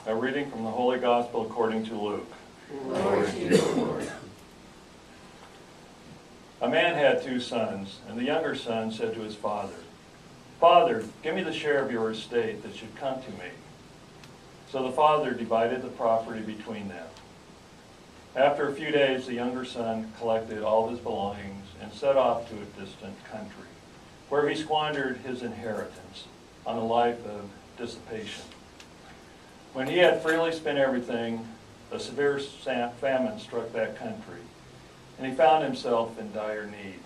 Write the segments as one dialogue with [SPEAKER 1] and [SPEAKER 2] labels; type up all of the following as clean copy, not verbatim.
[SPEAKER 1] A reading from the Holy Gospel according to Luke.
[SPEAKER 2] Glory to you, Lord.
[SPEAKER 1] A man had 2 sons, and the younger son said to his father, "Father, give me the share of your estate that should come to me." So the father divided the property between them. After a few days, the younger son collected all his belongings and set off to a distant country, where he squandered his inheritance on a life of dissipation. When he had freely spent everything, a severe famine struck that country, and he found himself in dire need.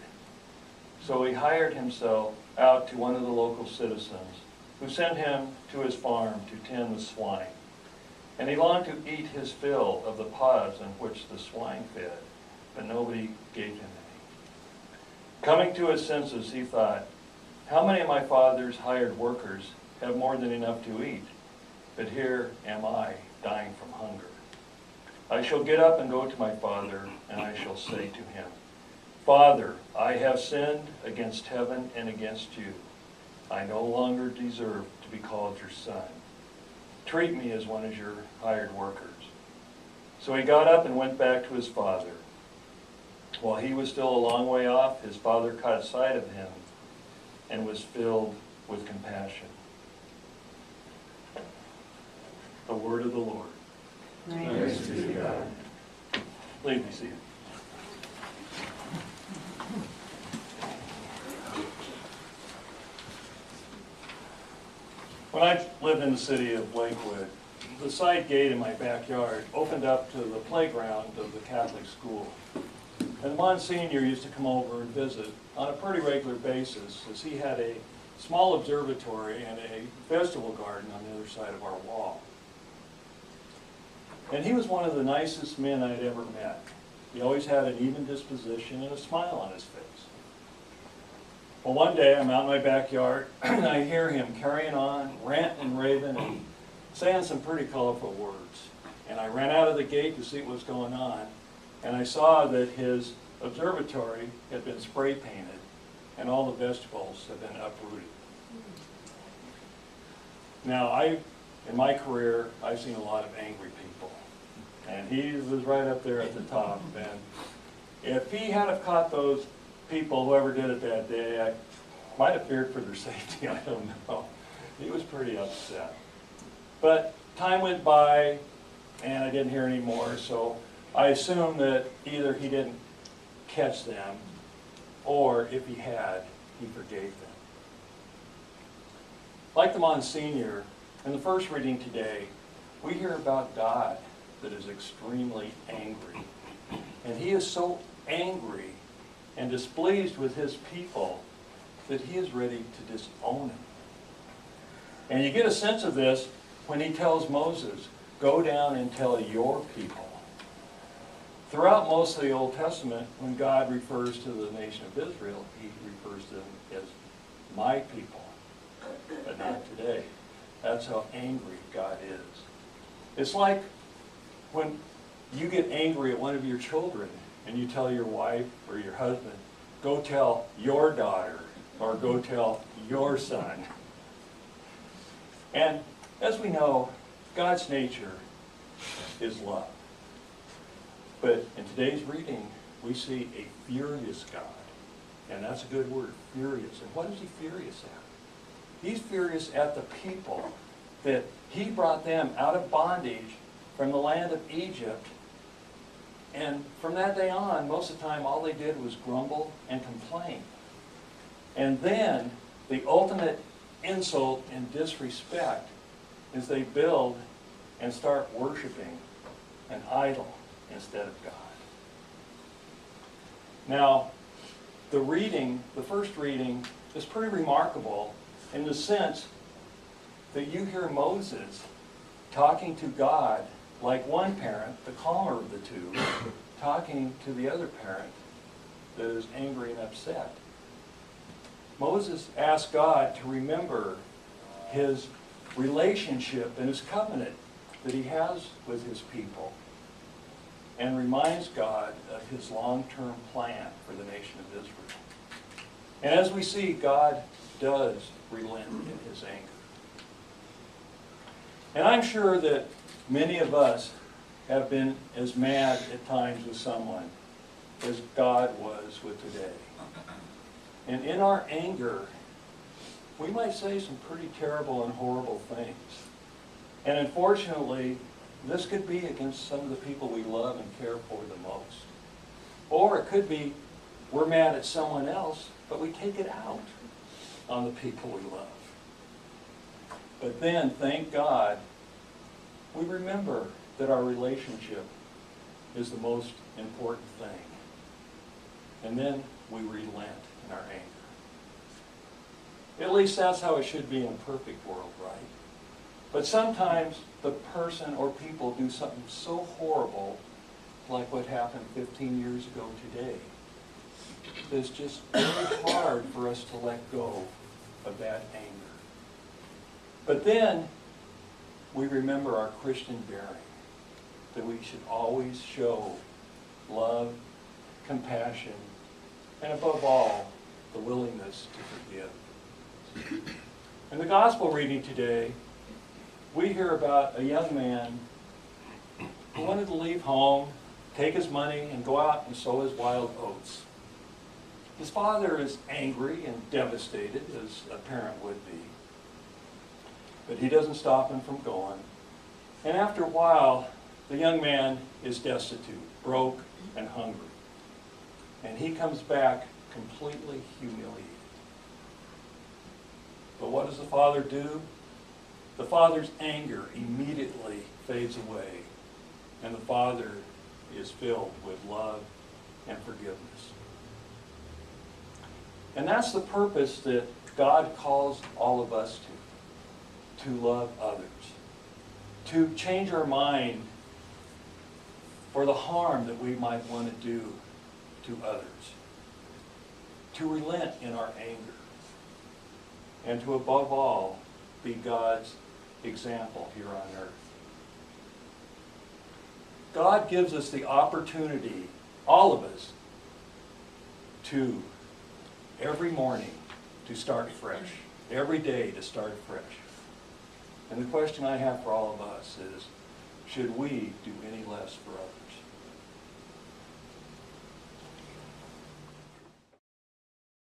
[SPEAKER 1] So he hired himself out to one of the local citizens, who sent him to his farm to tend the swine. And he longed to eat his fill of the pods on which the swine fed, but nobody gave him any. Coming to his senses, he thought, "How many of my father's hired workers have more than enough to eat? But here am I, dying from hunger. I shall get up and go to my father, and I shall say to him, 'Father, I have sinned against heaven and against you. I no longer deserve to be called your son. Treat me as one of your hired workers.' So he got up and went back to his father. While he was still a long way off, his father caught sight of him and was filled with compassion." The word of the Lord.
[SPEAKER 2] Praise be to God.
[SPEAKER 1] Please be seated. When I lived in the city of Lakewood, the side gate in my backyard opened up to the playground of the Catholic school. And the Monsignor used to come over and visit on a pretty regular basis, as he had a small observatory and a vegetable garden on the other side of our wall. And he was one of the nicest men I'd ever met. He always had an even disposition and a smile on his face. Well, one day I'm out in my backyard and I hear him carrying on, ranting and raving and saying some pretty colorful words. And I ran out of the gate to see what was going on, and I saw that his observatory had been spray painted and all the vegetables had been uprooted. Now, in my career, I've seen a lot of angry people, and he was right up there at the top. And if he had have caught those people, whoever did it that day, I might have feared for their safety. I don't know. He was pretty upset. But time went by, and I didn't hear any more, so I assumed that either he didn't catch them, or if he had, he forgave them. Like the Monsignor, in the first reading today, we hear about God that is extremely angry. And he is so angry and displeased with his people that he is ready to disown him. And you get a sense of this when he tells Moses, "Go down and tell your people." Throughout most of the Old Testament, when God refers to the nation of Israel, he refers to them as my people, but not today. That's how angry God is. It's like when you get angry at one of your children and you tell your wife or your husband, "Go tell your daughter," or "Go tell your son." And as we know, God's nature is love. But in today's reading, we see a furious God. And that's a good word, furious. And what is he furious at? He's furious at the people that he brought them out of bondage from the land of Egypt. And from that day on, most of the time, all they did was grumble and complain. And then the ultimate insult and disrespect is they build and start worshiping an idol instead of God. Now, the first reading is pretty remarkable in the sense that you hear Moses talking to God like one parent, the calmer of the two, talking to the other parent that is angry and upset. Moses asked God to remember his relationship and his covenant that he has with his people, and reminds God of his long-term plan for the nation of Israel. And as we see, God does relent in his anger. And I'm sure that Many of us have been as mad at times with someone as God was with today. And in our anger, we might say some pretty terrible and horrible things. And unfortunately, this could be against some of the people we love and care for the most. Or it could be we're mad at someone else, but we take it out on the people we love. But then, thank God, we remember that our relationship is the most important thing. And then we relent in our anger. At least that's how it should be in a perfect world, right? But sometimes the person or people do something so horrible, like what happened 15 years ago today, that it's just very hard for us to let go of that anger. But then we remember our Christian bearing, that we should always show love, compassion, and above all, the willingness to forgive. In the gospel reading today, we hear about a young man who wanted to leave home, take his money, and go out and sow his wild oats. His father is angry and devastated, as a parent would be. But he doesn't stop him from going. And after a while, the young man is destitute, broke, and hungry. And he comes back completely humiliated. But what does the father do? The father's anger immediately fades away, and the father is filled with love and forgiveness. And that's the purpose that God calls all of us to love others, to change our mind for the harm that we might want to do to others, to relent in our anger, and to, above all, be God's example here on earth. God gives us the opportunity, all of us, to every morning to start fresh, every day to start fresh. And the question I have for all of us is, should we do any less for others?